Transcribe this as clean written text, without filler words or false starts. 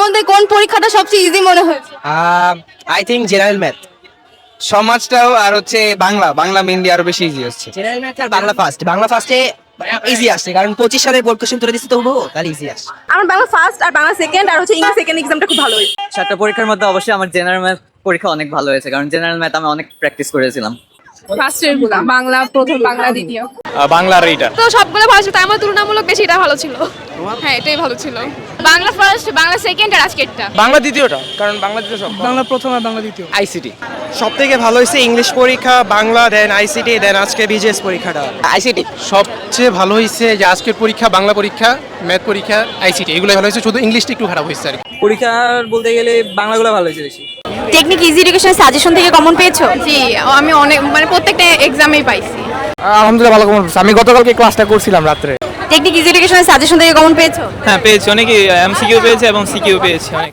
মধ্যে কোন পরীক্ষাটা সবচেয়ে ইজি মনে হয়েছে? আই থিঙ্ক জেনারেল ম্যাথ, সমাজটাও আর হচ্ছে বাংলা মেইনলি আরো বেশি ইজি হচ্ছে। জেনারেল ম্যাথ আর বাংলা ফার্স্টে ইজি আসছে, কারণ 25 সালের বোর্ড কোশ্চেন তুলে দিচ্ছে, তবুও তাহলে ইজি আসছে। আমার বাংলা ফার্স্ট আর বাংলা সেকেন্ড আর হচ্ছে ইংলিশ সেকেন্ড এক্সামটা খুব ভালো হয়েছে। 7টা পরীক্ষার মধ্যে অবশ্যই আমার জেনারেল ম্যাথ পরীক্ষা অনেক ভালো হয়েছে, কারণ জেনারেল ম্যাথ আমি অনেক প্র্যাকটিস করেছিলাম। ফার্স্টের গুলা বাংলা প্রথম, বাংলা দ্বিতীয়, বাংলার এইটা তো সবগুলো ভালো ছিল, তাই আমার তুলনামূলক বেশি এটা ভালো ছিল। হ্যাঁ, এটাই ভালো ছিল। বাংলা ফার্স্ট, বাংলা সেকেন্ড আর আজকেরটা বাংলা দ্বিতীয়টা, কারণ বাংলা দ্বিতীয় সব বাংলা প্রথম আর বাংলা দ্বিতীয়। আইসিটি সব থেকে ভালো হয়েছে, ইংলিশ পরীক্ষা, বাংলা, দেন আইসিটি, দেন আজকে বিজিএস পরীক্ষাটা। আইসিটি সবচেয়ে ভালো হয়েছে যে আজকের পরীক্ষা, বাংলা পরীক্ষা, ম্যাথ পরীক্ষা, আইসিটি এগুলো ভালো হয়েছে, শুধু ইংলিশটা একটু খারাপ হয়েছে আর কি। পরীক্ষা বলতে গেলে বাংলাগুলো ভালো হয়েছে বেশি। টেকনিক ইজি এডুকেশনের সাজেশন থেকে কমন পেয়েছো? জি, আমি অনেক প্রত্যেকটা এক্সামেই পাইছি। আলহামদুলিল্লাহ ভালো কমন পেয়েছি। আমি গতকালকে ক্লাসটা করছিলাম রাত্রে। টেকনিক ইজি এডুকেশনের সাজেশন থেকে কমন পেয়েছো? হ্যাঁ পেয়েছি, অনেকে এমসিকিউ পেয়েছে এবং সিকিউ পেয়েছি অনেক।